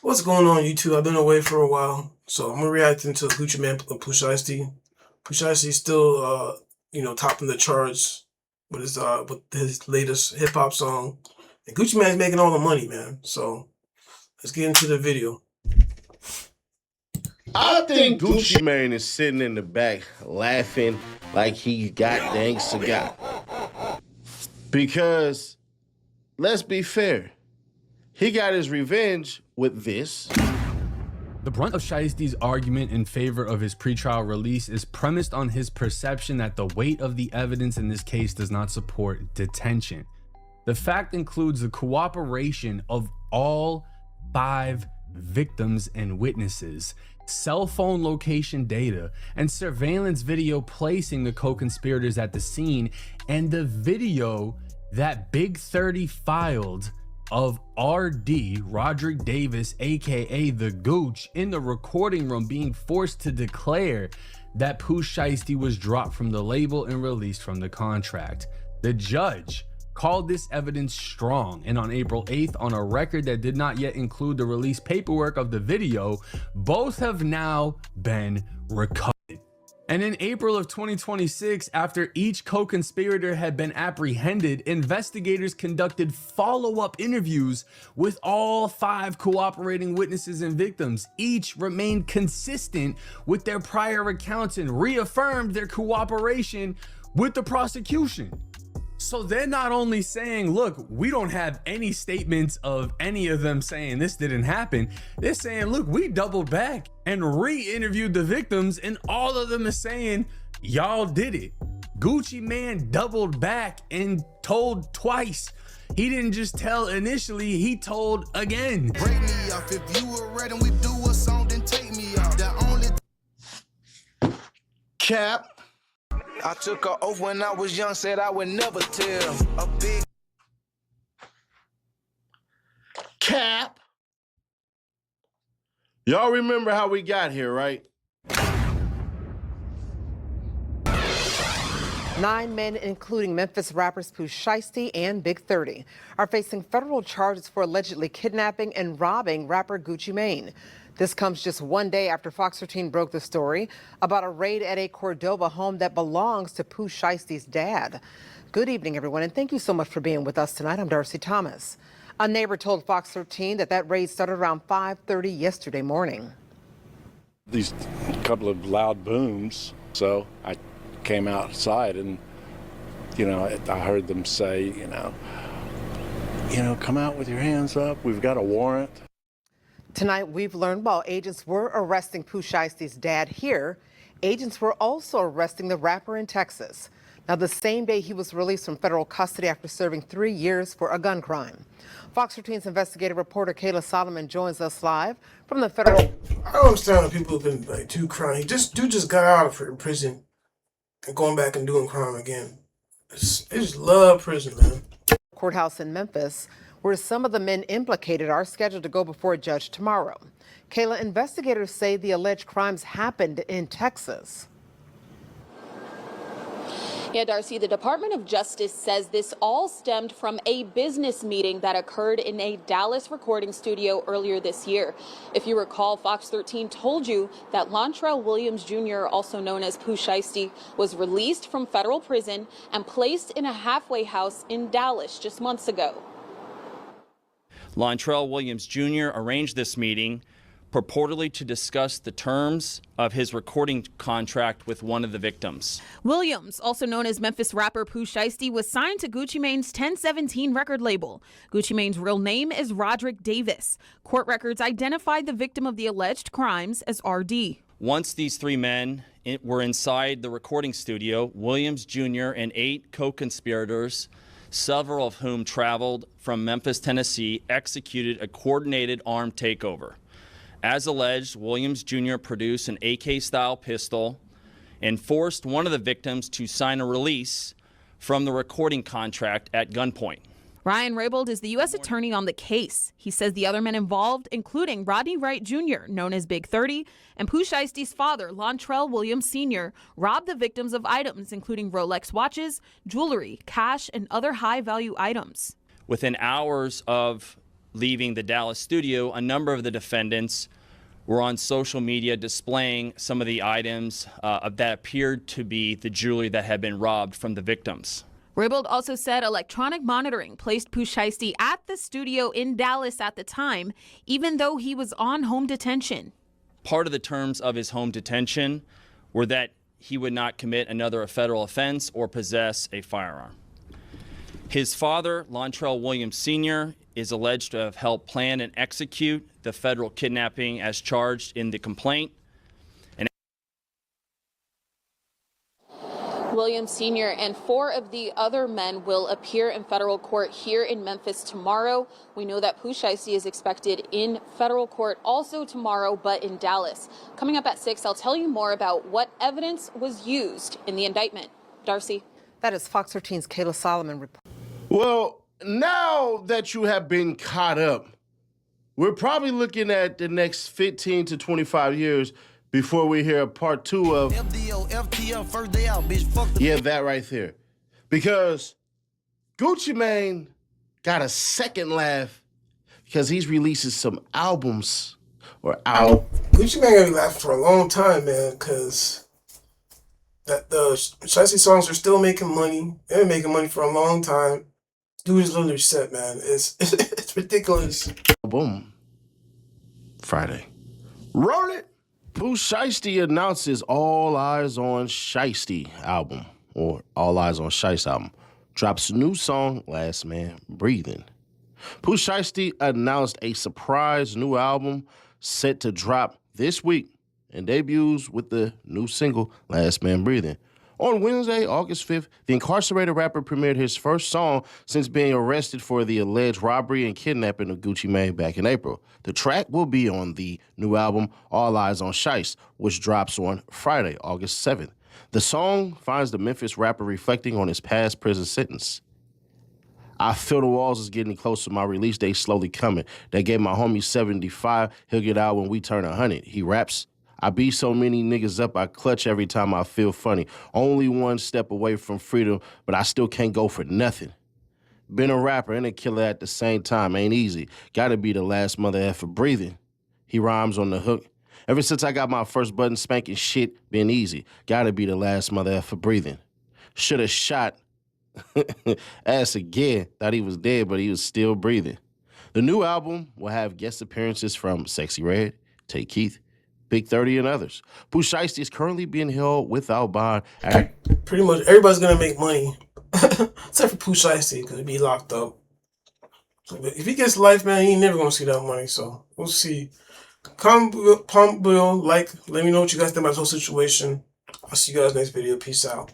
What's going on, YouTube? I've been away for a while, so I'm reacting to Gucci Man, Pooh Shiesty. Pooh Shiesty's still, topping the charts with his latest hip hop song. And Gucci Man's making all the money, man. So let's get into the video. I think Gucci Mane is sitting in the back laughing like he got dang cigar. Because, let's be fair, he got his revenge with this. The brunt of Shiesty's argument in favor of his pretrial release is premised on his perception that the weight of the evidence in this case does not support detention. The fact includes the cooperation of all 5 victims and witnesses, cell phone location data, and surveillance video placing the co-conspirators at the scene, and the video that Big 30 filed of RD, Roderick Davis, aka the Gooch, in the recording room being forced to declare that Pooh Shiesty was dropped from the label and released from the contract. The judge called this evidence strong, and on April 8th, on a record that did not yet include the release paperwork of the video, both have now been recovered. And in April of 2026, after each co-conspirator had been apprehended, investigators conducted follow-up interviews with all 5 cooperating witnesses and victims. Each remained consistent with their prior accounts and reaffirmed their cooperation with the prosecution. So they're not only saying, look, we don't have any statements of any of them saying this didn't happen. They're saying, look, we doubled back and re-interviewed the victims, and all of them are saying, y'all did it. Gucci Man doubled back and told twice. He didn't just tell initially, he told again. Break me off. If you were ready and we do a song, then take me off. The only Cap. I took an oath when I was young, said I would never tell a big Cap. Y'all remember how we got here, right? 9 men, including Memphis rappers Pooh Shiesty and Big 30, are facing federal charges for allegedly kidnapping and robbing rapper Gucci Mane. This comes just one day after Fox 13 broke the story about a raid at a Cordoba home that belongs to Pooh Shiesty's dad. Good evening, everyone, and thank you so much for being with us tonight. I'm Darcy Thomas. A neighbor told Fox 13 that raid started around 5:30 yesterday morning. These couple of loud booms, so I came outside and, I heard them say, come out with your hands up. We've got a warrant. Tonight, we've learned while agents were arresting Pooh Shiesty's dad here, agents were also arresting the rapper in Texas. Now, the same day he was released from federal custody after serving 3 years for a gun crime. Fox 13's investigative reporter Kayla Solomon joins us live from the federal. I don't understand when people have been too crying. Dude just got out of prison and going back and doing crime again. They just love prison, man. Courthouse in Memphis, where some of the men implicated are scheduled to go before a judge tomorrow. Kayla, investigators say the alleged crimes happened in Texas. Yeah, Darcy, the Department of Justice says this all stemmed from a business meeting that occurred in a Dallas recording studio earlier this year. If you recall, Fox 13 told you that Lontrell Williams Jr., also known as Pooh Shiesty, was released from federal prison and placed in a halfway house in Dallas just months ago. Lontrell Williams Jr. arranged this meeting purportedly to discuss the terms of his recording contract with one of the victims. Williams, also known as Memphis rapper Pooh Shiesty, was signed to Gucci Mane's 1017 record label. Gucci Mane's real name is Roderick Davis. Court records identified the victim of the alleged crimes as RD. Once these 3 men were inside the recording studio, Williams Jr. and 8 co-conspirators, several of whom traveled from Memphis, Tennessee, executed a coordinated armed takeover. As alleged, Williams Jr. produced an AK-style pistol and forced one of the victims to sign a release from the recording contract at gunpoint. Ryan Raybould is the U.S. attorney on the case. He says the other men involved, including Rodney Wright Jr., known as Big 30, and Pooh Shiesty's father, Lontrell Williams Sr., robbed the victims of items including Rolex watches, jewelry, cash, and other high-value items. Within hours of leaving the Dallas studio, a number of the defendants were on social media displaying some of the items that appeared to be the jewelry that had been robbed from the victims. Raybould also said electronic monitoring placed Pooh Shiesty at the studio in Dallas at the time, even though he was on home detention. Part of the terms of his home detention were that he would not commit another federal offense or possess a firearm. His father, Lontrell Williams Sr., is alleged to have helped plan and execute the federal kidnapping as charged in the complaint. Williams Sr. and 4 of the other men will appear in federal court here in Memphis tomorrow. We know that Pooh Shiesty is expected in federal court also tomorrow, but in Dallas. Coming up at 6, I'll tell you more about what evidence was used in the indictment. Darcy. That is Fox 13's Kayla Solomon reporting. Well, now that you have been caught up, we're probably looking at the next 15 to 25 years before we hear part 2 of FDO, FTL, first day out, bitch. Fuck the. Yeah, that right there. Because Gucci Mane got a second laugh because he's releasing some albums or out. Gucci Mane gonna be laughing for a long time, man, because the Shiesty songs are still making money. They've been making money for a long time. Dude is literally set, man. It's ridiculous. Boom. Friday. Roll it. Pooh Shiesty announces All Eyes on Shiesty album, or All Eyes on Shiesty album. Drops new song, Last Man Breathing. Pooh Shiesty announced a surprise new album set to drop this week and debuts with the new single, Last Man Breathing. On Wednesday, August 5th, the incarcerated rapper premiered his first song since being arrested for the alleged robbery and kidnapping of Gucci Mane back in April. The track will be on the new album, All Eyes on Shiesty, which drops on Friday, August 7th. The song finds the Memphis rapper reflecting on his past prison sentence. I feel the walls is getting closer, my release date slowly coming. They gave my homie 75, he'll get out when we turn 100. He raps, I beat so many niggas up, I clutch every time I feel funny. Only one step away from freedom, but I still can't go for nothing. Been a rapper and a killer at the same time, ain't easy. Gotta be the last mother effer breathing. He rhymes on the hook. Ever since I got my first button spanking shit, been easy. Gotta be the last mother effer breathing. Shoulda shot ass again, thought he was dead, but he was still breathing. The new album will have guest appearances from Sexy Red, Tay Keith, Big 30, and others. Pooh Shiesty is currently being held without bond. Pretty much everybody's gonna make money, except for Pooh Shiesty, because he'll be locked up. So if he gets life, man, he ain't never gonna see that money. So we'll see. Comment below, like, let me know what you guys think about this whole situation. I'll see you guys next video. Peace out.